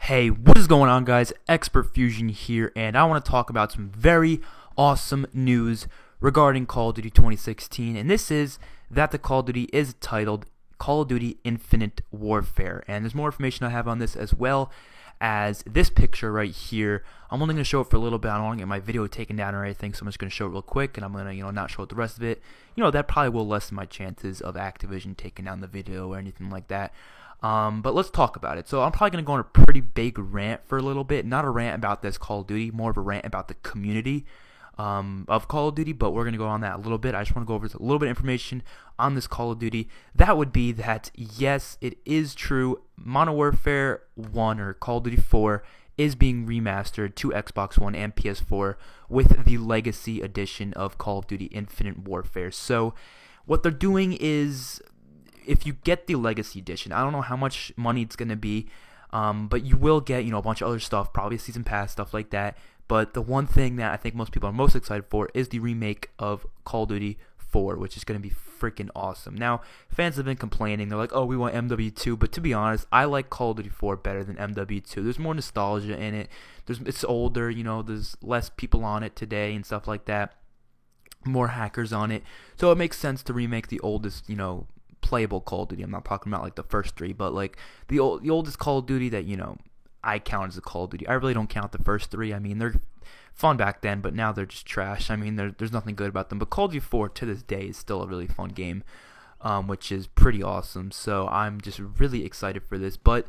Hey, what is going on, guys? Expert Fusion here, and I want to talk about some very awesome news regarding Call of Duty 2016, and this is that the Call of Duty is titled Call of Duty Infinite Warfare, and there's more information I have on this as well as this picture right here. I'm only going to show it for a little bit. I don't want to get my video taken down or anything, so I'm just going to show it real quick, and I'm going to, not show it the rest of it. That probably will lessen my chances of Activision taking down the video or anything like that. But let's talk about it. So I'm probably going to go on a pretty big rant for a little bit. Not a rant about this Call of Duty, more of a rant about the community of Call of Duty, but we're going to go on that a little bit. I just want to go over a little bit of information on this Call of Duty. That would be that, yes, it is true, Modern Warfare 1 or Call of Duty 4 is being remastered to Xbox One and PS4 with the Legacy Edition of Call of Duty Infinite Warfare. So what they're doing is, if you get the Legacy Edition, I don't know how much money it's going to be, but you will get, a bunch of other stuff, probably a season pass, stuff like that. But the one thing that I think most people are most excited for is the remake of Call of Duty 4, which is going to be freaking awesome. Now, fans have been complaining. They're like, oh, we want MW2, but to be honest, I like Call of Duty 4 better than MW2. There's more nostalgia in it. It's older, there's less people on it today and stuff like that. More hackers on it. So it makes sense to remake the oldest, playable Call of Duty. I'm not talking about like the first three, but like the oldest Call of Duty that I count as a Call of Duty. I really don't count the first three. I mean, they're fun back then, but now they're just trash. I mean, there's nothing good about them. But Call of Duty 4 to this day is still a really fun game, which is pretty awesome. So I'm just really excited for this. But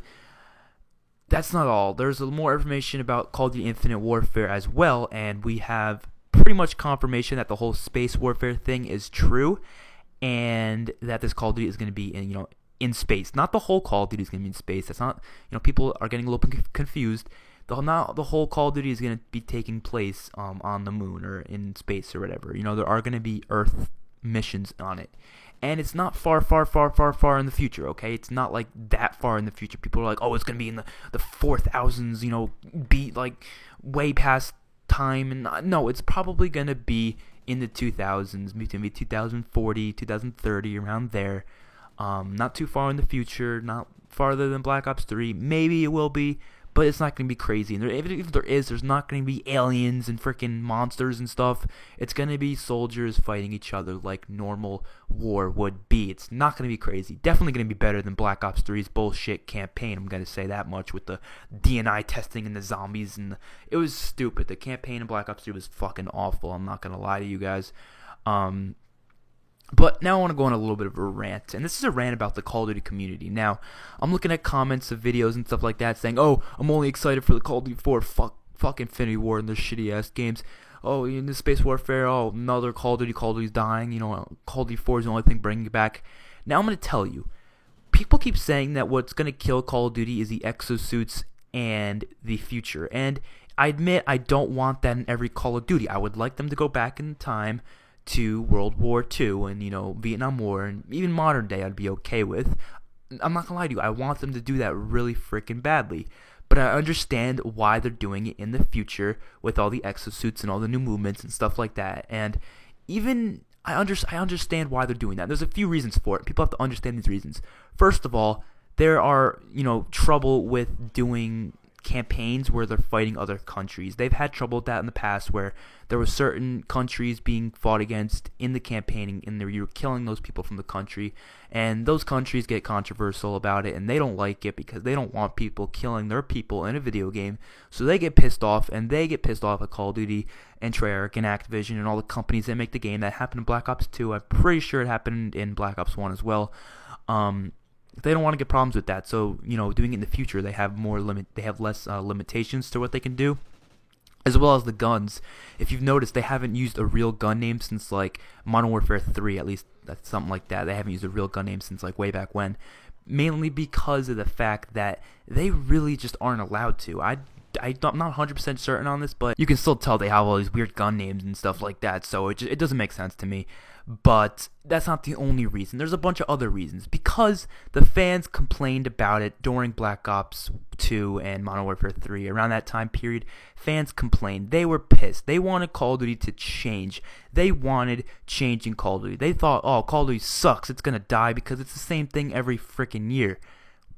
that's not all. There's more information about Call of Duty Infinite Warfare as well, and we have pretty much confirmation that the whole space warfare thing is true, and that this Call of Duty is going to be in space. Not the whole Call of Duty is going to be in space. That's not, people are getting a little confused. The whole Call of Duty is going to be taking place on the moon or in space or whatever. There are going to be Earth missions on it. And it's not far in the future, okay? It's not like that far in the future. People are like, oh, it's going to be in the 4000s, beat like way past time. And no, it's probably going to be in the 2000s, maybe 2040, 2030, around there. Not too far in the future, not farther than Black Ops 3. Maybe it will be, but it's not going to be crazy. And if there is, there's not going to be aliens and freaking monsters and stuff. It's going to be soldiers fighting each other like normal war would be. It's not going to be crazy. Definitely going to be better than Black Ops 3's bullshit campaign. I'm going to say that much, with the DNI testing and the zombies. It was stupid. The campaign in Black Ops 3 was fucking awful. I'm not going to lie to you guys. But now I want to go on a little bit of a rant, and this is a rant about the Call of Duty community. Now, I'm looking at comments of videos and stuff like that saying, oh, I'm only excited for the Call of Duty 4, fuck Infinity War and their shitty-ass games. Oh, in the Space Warfare, oh, another Call of Duty's dying, Call of Duty 4 is the only thing bringing it back. Now I'm going to tell you, people keep saying that what's going to kill Call of Duty is the exosuits and the future, and I admit I don't want that in every Call of Duty. I would like them to go back in time to World War II and, Vietnam War, and even modern day I'd be okay with. I'm not gonna lie to you, I want them to do that really freaking badly. But I understand why they're doing it in the future with all the exosuits and all the new movements and stuff like that. And even I understand why they're doing that. There's a few reasons for it. People have to understand these reasons. First of all, there are, trouble with doing campaigns where they're fighting other countries. They've had trouble with that in the past, where there were certain countries being fought against in the campaigning, and you were killing those people from the country, and those countries get controversial about it, and they don't like it because they don't want people killing their people in a video game, so they get pissed off, and they get pissed off at Call of Duty and Treyarch and Activision and all the companies that make the game. That happened in Black Ops 2. I'm pretty sure it happened in Black Ops 1 as well. They don't want to get problems with that, so doing it in the future, they have less limitations to what they can do, as well as the guns. If you've noticed, they haven't used a real gun name since like Modern Warfare 3, at least that's something like that. They haven't used a real gun name since like way back when, mainly because of the fact that they really just aren't allowed to. I'm not 100% certain on this, but you can still tell they have all these weird gun names and stuff like that, so it doesn't make sense to me. But that's not the only reason. There's a bunch of other reasons. Because the fans complained about it during Black Ops 2 and Modern Warfare 3. Around that time period, fans complained. They were pissed. They wanted Call of Duty to change. They wanted change in Call of Duty. They thought, oh, Call of Duty sucks. It's going to die because it's the same thing every freaking year.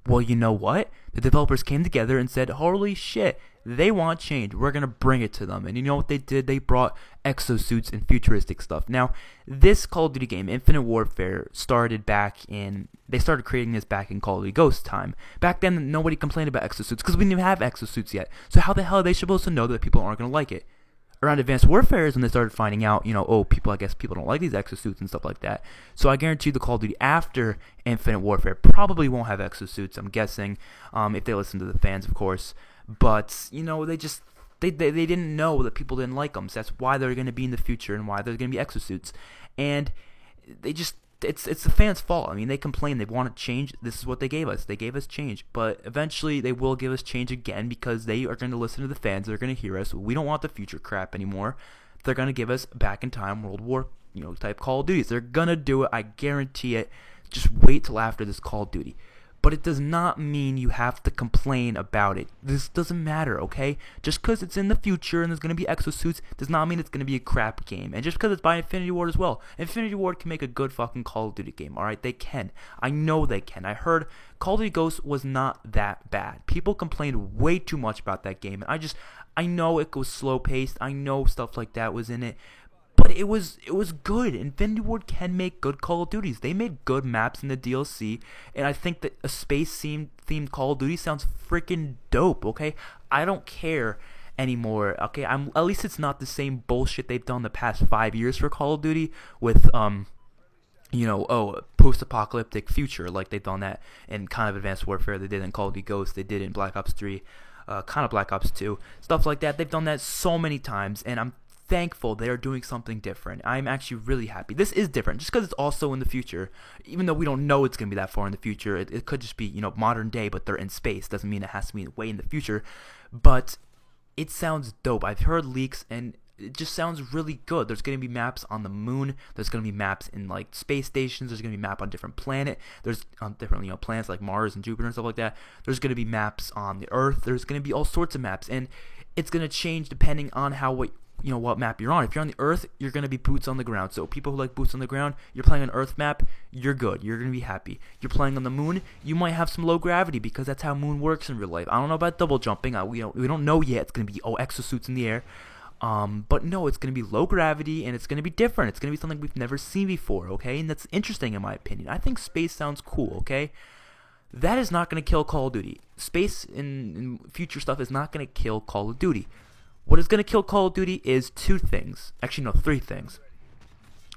Well, you know what? the developers came together and said, holy shit, they want change. We're going to bring it to them. And you know what they did? They brought exosuits and futuristic stuff. Now, this Call of Duty game, Infinite Warfare, they started creating this back in Call of Duty Ghost time. Back then, nobody complained about exosuits because we didn't even have exosuits yet. So how the hell are they supposed to know that people aren't going to like it? Around Advanced Warfare is when they started finding out, I guess people don't like these exosuits and stuff like that. So I guarantee the Call of Duty after Infinite Warfare probably won't have exosuits, I'm guessing, if they listen to the fans, of course. But, they didn't know that people didn't like them. So that's why they're going to be in the future and why there's going to be exosuits. And it's the fans' fault. I mean, they complain, they want to change. This is what they gave us. They gave us change. But eventually they will give us change again because they are going to listen to the fans. They're going to hear us. We don't want the future crap anymore. They're going to give us back in time World War, type Call of Duties. They're going to do it. I guarantee it. Just wait till after this Call of Duty. But it does not mean you have to complain about it. This doesn't matter, okay? Just because it's in the future and there's going to be exosuits does not mean it's going to be a crap game. And just because it's by Infinity Ward as well. Infinity Ward can make a good fucking Call of Duty game, alright? They can. I know they can. I heard Call of Duty Ghosts was not that bad. People complained way too much about that game. And I know it was slow-paced. I know stuff like that was in it. But it was good. Infinity Ward can make good Call of Duties. They made good maps in the DLC, and I think that a space-themed Call of Duty sounds freaking dope, okay? I don't care anymore, okay? At least it's not the same bullshit they've done the past 5 years for Call of Duty with, post-apocalyptic future, like they've done that in kind of Advanced Warfare. They did in Call of Duty Ghosts. They did in Black Ops 3, kind of Black Ops 2, stuff like that. They've done that so many times, and I'm thankful they are doing something different. I'm actually really happy. This is different just because it's also in the future. Even though we don't know it's going to be that far in the future, it could just be, modern day, but they're in space. Doesn't mean it has to be way in the future. But it sounds dope. I've heard leaks, and it just sounds really good. There's going to be maps on the moon. There's going to be maps in, space stations. There's going to be a map on different planet. There's on different, planets like Mars and Jupiter and stuff like that. There's going to be maps on the Earth. There's going to be all sorts of maps, and it's going to change depending on what map you're on. If you're on the Earth, you're going to be boots on the ground. So people who like boots on the ground, you're playing an Earth map, you're good. You're going to be happy. You're playing on the moon, you might have some low gravity because that's how moon works in real life. I don't know about double jumping. We don't know yet. It's going to be exosuits in the air. But no, it's going to be low gravity and it's going to be different. It's going to be something we've never seen before, okay? And that's interesting in my opinion. I think space sounds cool, okay? That is not going to kill Call of Duty. Space and future stuff is not going to kill Call of Duty. What is going to kill Call of Duty is two things. Actually, no, three things.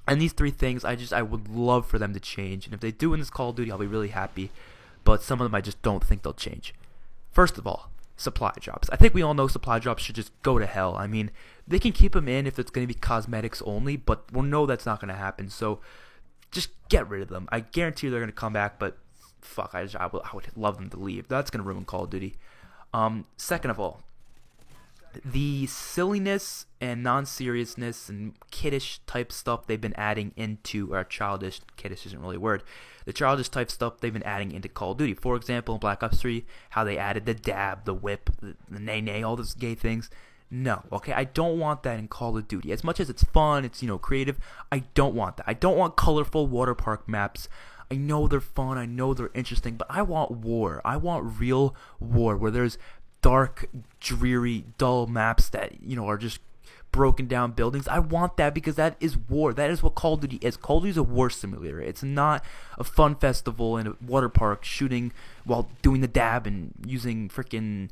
And these three things, I would love for them to change. And if they do in this Call of Duty, I'll be really happy. But some of them I just don't think they'll change. First of all, supply drops. I think we all know supply drops should just go to hell. I mean, they can keep them in if it's going to be cosmetics only, but we'll know that's not going to happen. So just get rid of them. I guarantee they're going to come back, but fuck, I would love them to leave. That's going to ruin Call of Duty. Second of all, the silliness and non-seriousness and kiddish type stuff they've been adding into, or childish, kiddish isn't really a word, the childish type stuff they've been adding into Call of Duty. For example, in Black Ops 3, how they added the dab, the whip, the nay-nay, all those gay things. No, okay, I don't want that in Call of Duty. As much as it's fun, it's, creative, I don't want that. I don't want colorful water park maps. I know they're fun, I know they're interesting, but I want war. I want real war where there's dark, dreary, dull maps that, are just broken down buildings. I want that because that is war. That is what Call of Duty is. Call of Duty is a war simulator. It's not a fun festival in a water park shooting while doing the dab and using freaking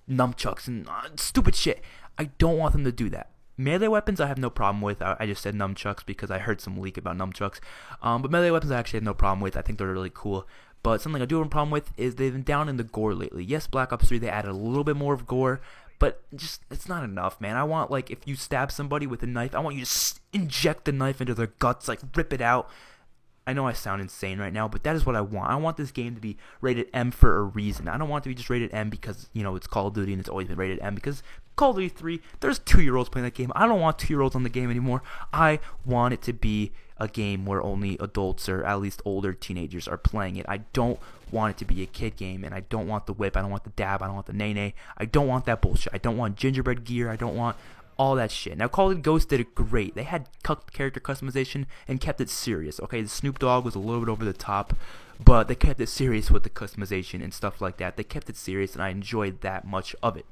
nunchucks and stupid shit. I don't want them to do that. Melee weapons I have no problem with. I just said nunchucks because I heard some leak about nunchucks. But melee weapons I actually have no problem with. I think they're really cool. But something I do have a problem with is they've been down in the gore lately. Yes, Black Ops 3, they added a little bit more of gore, but just, it's not enough, man. I want, if you stab somebody with a knife, I want you to inject the knife into their guts, rip it out. I know I sound insane right now, but that is what I want. I want this game to be rated M for a reason. I don't want it to be just rated M because, it's Call of Duty and it's always been rated M, because Call of Duty 3, there's 2-year-olds playing that game. I don't want 2-year-olds on the game anymore. I want it to be a game where only adults or at least older teenagers are playing it. I don't want it to be a kid game, and I don't want the whip, I don't want the dab, I don't want the nay-nay. I don't want that bullshit. I don't want gingerbread gear. I don't want all that shit. Now, Call of Duty Ghosts did it great. They had character customization and kept it serious. Okay, the Snoop Dogg was a little bit over the top, but they kept it serious with the customization and stuff like that. They kept it serious, and I enjoyed that much of it.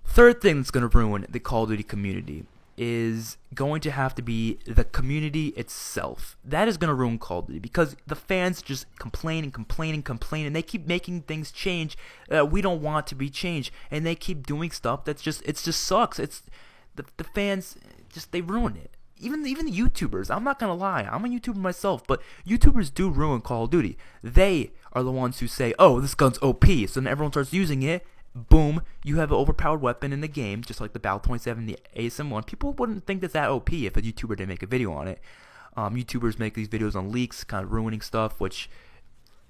Third thing that's going to ruin the Call of Duty community is going to have to be the community itself. That is going to ruin Call of Duty because the fans just complain and they keep making things change that we don't want to be changed, and they keep doing stuff that's just sucks. It's the fans just, they ruin it. Even the YouTubers, I'm not gonna lie, I'm a YouTuber myself, but YouTubers do ruin Call of Duty. They are the ones who say, oh, this gun's OP, so then everyone starts using it. Boom, you have an overpowered weapon in the game, just like the Battle 27, the ASM-1. People wouldn't think that's that OP if a YouTuber didn't make a video on it. YouTubers make these videos on leaks, kind of ruining stuff, which,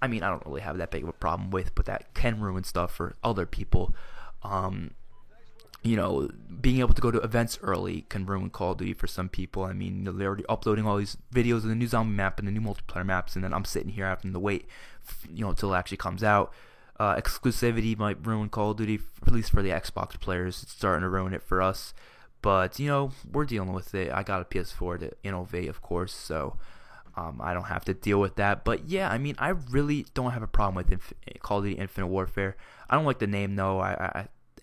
I mean, I don't really have that big of a problem with, but that can ruin stuff for other people. You know, being able to go to events early can ruin Call of Duty for some people. I mean, they're already uploading all these videos of the new zombie map and the new multiplayer maps, and then I'm sitting here having to wait, until it actually comes out. Exclusivity might ruin Call of Duty, at least for the Xbox players. It's starting to ruin it for us. But, we're dealing with it. I got a PS4 to innovate, of course, so I don't have to deal with that. But, yeah, I mean, I really don't have a problem with Call of Duty Infinite Warfare. I don't like the name, though.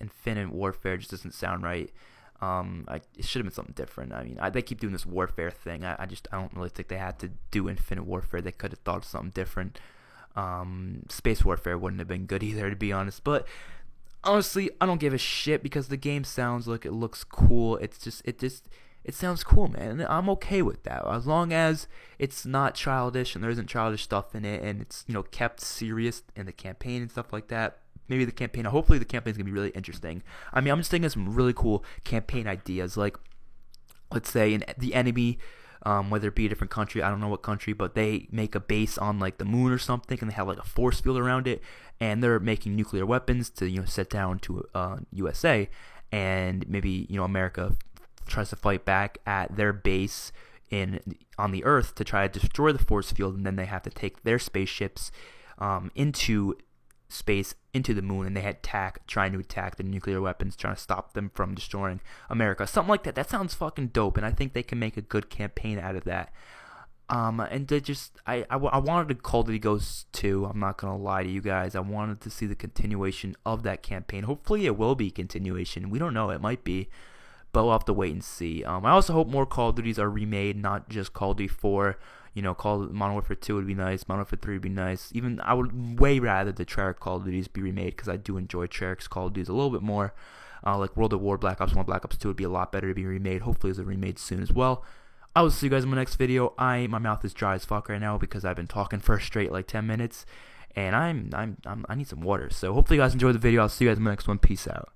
Infinite Warfare just doesn't sound right. It should have been something different. I mean, they keep doing this warfare thing. I don't really think they had to do Infinite Warfare. They could have thought of something different. Space Warfare wouldn't have been good either, to be honest. But honestly, I don't give a shit because the game sounds like it looks cool. It sounds cool, man. And I'm okay with that as long as it's not childish and there isn't childish stuff in it, and it's kept serious in the campaign and stuff like that. Maybe the campaign. Hopefully, the campaign's gonna be really interesting. I mean, I'm just thinking of some really cool campaign ideas, like let's say the enemy. Whether it be a different country, I don't know what country, but they make a base on like the moon or something, and they have like a force field around it, and they're making nuclear weapons to set down to USA, and maybe America tries to fight back at their base on the Earth to try to destroy the force field, and then they have to take their spaceships into space, into the moon, and they trying to attack the nuclear weapons, trying to stop them from destroying America. Something like that. That sounds fucking dope, and I think they can make a good campaign out of that. And they just, I wanted to Call of Duty Ghosts 2. I'm not gonna lie to you guys. I wanted to see the continuation of that campaign. Hopefully, it will be continuation. We don't know. It might be, but we'll have to wait and see. I also hope more Call of Duties are remade, not just Call of Duty 4. Modern Warfare 2 would be nice. Modern Warfare 3 would be nice. Even I would way rather the Treyarch Call of Duties be remade because I do enjoy Treyarch's Call of Duties a little bit more. Like World at War, Black Ops 1, Black Ops 2 would be a lot better to be remade. Hopefully, it's remade soon as well. I will see you guys in my next video. My mouth is dry as fuck right now because I've been talking for straight like 10 minutes, and I need some water. So hopefully, you guys enjoyed the video. I'll see you guys in the next one. Peace out.